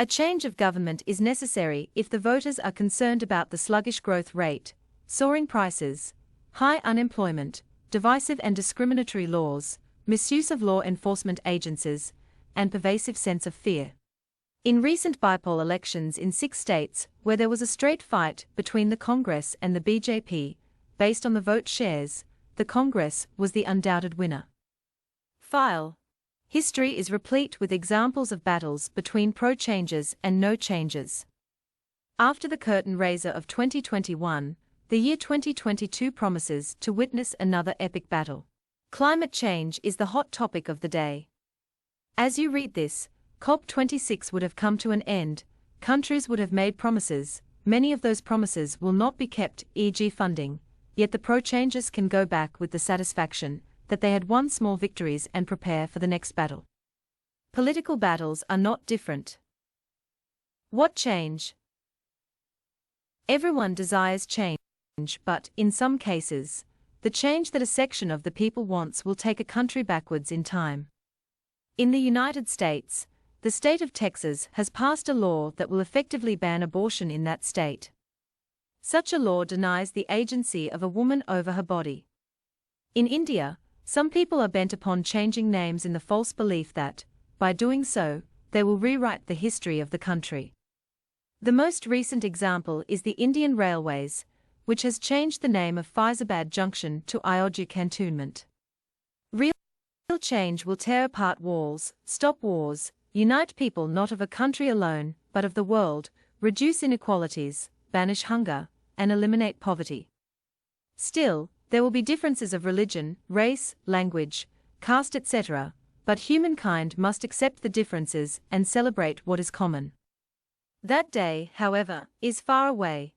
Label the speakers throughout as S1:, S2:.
S1: A change of government is necessary if the voters are concerned about the sluggish growth rate, soaring prices, high unemployment, divisive and discriminatory laws, misuse of law enforcement agencies, and pervasive sense of fear. In recent bipolar elections in 6 states, where there was a straight fight between the Congress and the BJP, based on the vote shares, the Congress was the undoubted winner. File. History is replete with examples of battles between pro-changers and no-changers. After the curtain raiser of 2021, the year 2022 promises to witness another epic battle. Climate change is the hot topic of the day. As you read this, COP26 would have come to an end, countries would have made promises, many of those promises will not be kept, e.g. funding, yet the pro-changers can go back with the satisfaction that they had won small victories and prepare for the next battle. Political battles are not different. What change? Everyone desires change, but, in some cases, the change that a section of the people wants will take a country backwards in time. In the United States, the state of Texas has passed a law that will effectively ban abortion in that state. Such a law denies the agency of a woman over her body. In India, some people are bent upon changing names in the false belief that, by doing so, they will rewrite the history of the country. The most recent example is the Indian Railways, which has changed the name of Faizabad Junction to Ayodhya Cantonment. Real change will tear apart walls, stop wars, unite people not of a country alone, but of the world, reduce inequalities, banish hunger, and eliminate poverty. Still, there will be differences of religion, race, language, caste, etc., but humankind must accept the differences and celebrate what is common. That day, however, is far away.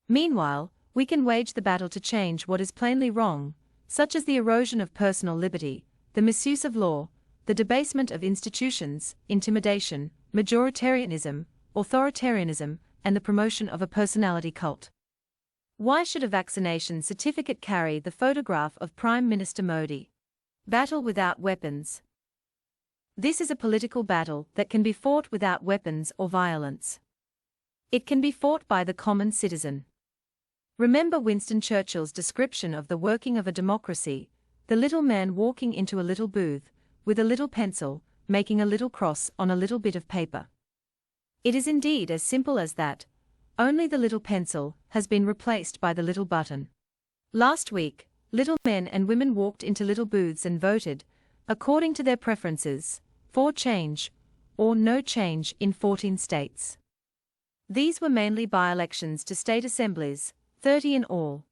S1: Meanwhile, we can wage the battle to change what is plainly wrong, such as the erosion of personal liberty, the misuse of law, the debasement of institutions, intimidation, majoritarianism, authoritarianism, and the promotion of a personality cult. Why should a vaccination certificate carry the photograph of Prime Minister Modi? Battle without weapons. This is a political battle that can be fought without weapons or violence. It can be fought by the common citizen. Remember Winston Churchill's description of the working of a democracy, the little man walking into a little booth, with a little pencil, making a little cross on a little bit of paper. It is indeed as simple as that, only the little pencil has been replaced by the little button. Last week, little men and women walked into little booths and voted, according to their preferences, for change, or no change in 14 states. These were mainly by-elections to state assemblies, 30 in all.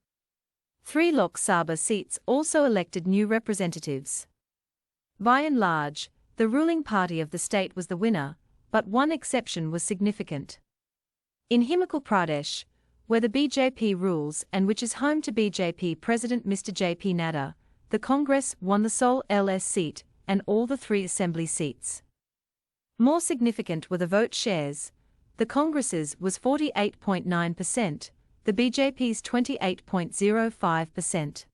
S1: 3 Lok Sabha seats also elected new representatives. By and large, the ruling party of the state was the winner, but one exception was significant. In Himachal Pradesh, where the BJP rules and which is home to BJP President Mr. J.P. Nadda, the Congress won the sole LS seat and all the 3 assembly seats. More significant were the vote shares. The Congress's was 48.9%, the BJP's 28.05%.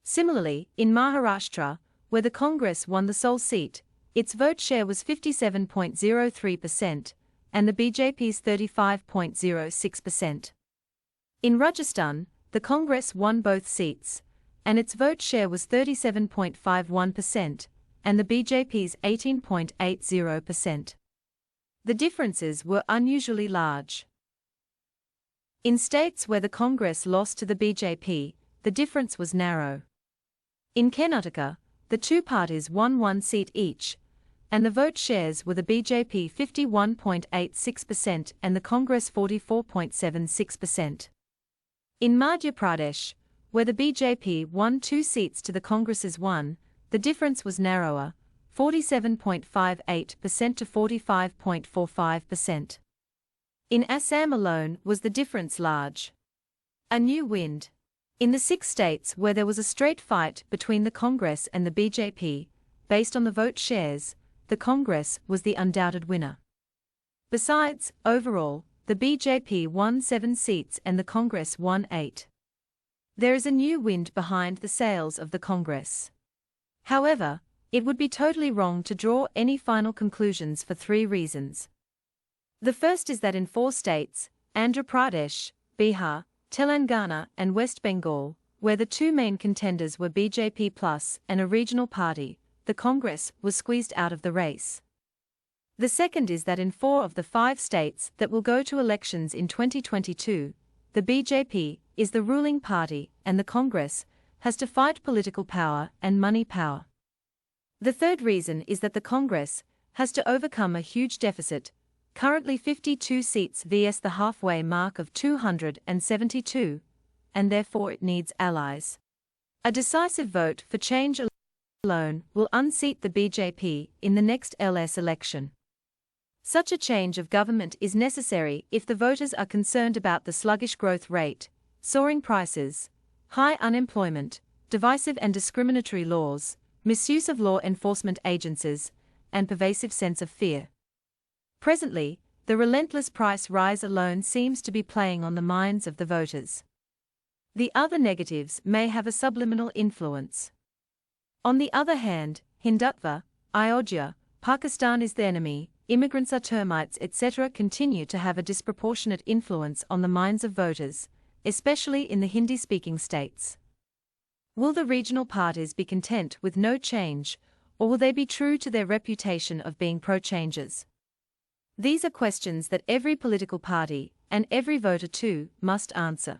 S1: Similarly, in Maharashtra, where the Congress won the sole seat, its vote share was 57.03%, and the BJP's 35.06%. In Rajasthan, the Congress won both seats, and its vote share was 37.51%, and the BJP's 18.80%. The differences were unusually large. In states where the Congress lost to the BJP, the difference was narrow. In Karnataka, the 2 parties won 1 seat each, and the vote shares were the BJP 51.86% and the Congress 44.76%. In Madhya Pradesh, where the BJP won 2 seats to the Congress's 1, the difference was narrower, 47.58% to 45.45%. In Assam alone was the difference large. A new wind. In the 6 states where there was a straight fight between the Congress and the BJP, based on the vote shares, the Congress was the undoubted winner. Besides, overall, the BJP won 7 seats and the Congress won 8. There is a new wind behind the sails of the Congress. However, it would be totally wrong to draw any final conclusions for 3 reasons. The first is that in 4 states, Andhra Pradesh, Bihar, Telangana and West Bengal, where the 2 main contenders were BJP Plus and a regional party, the Congress was squeezed out of the race. The second is that in 4 of the 5 states that will go to elections in 2022, the BJP is the ruling party and the Congress has to fight political power and money power. The third reason is that the Congress has to overcome a huge deficit, currently 52 seats vs the halfway mark of 272, and therefore it needs allies. A decisive vote for change alone will unseat the BJP in the next LS election. Such a change of government is necessary if the voters are concerned about the sluggish growth rate, soaring prices, high unemployment, divisive and discriminatory laws, misuse of law enforcement agencies, and pervasive sense of fear. Presently, the relentless price rise alone seems to be playing on the minds of the voters. The other negatives may have a subliminal influence. On the other hand, Hindutva, Ayodhya, Pakistan is the enemy, immigrants are termites, etc. continue to have a disproportionate influence on the minds of voters, especially in the Hindi-speaking states. Will the regional parties be content with no change, or will they be true to their reputation of being pro-changes? These are questions that every political party, and every voter too, must answer.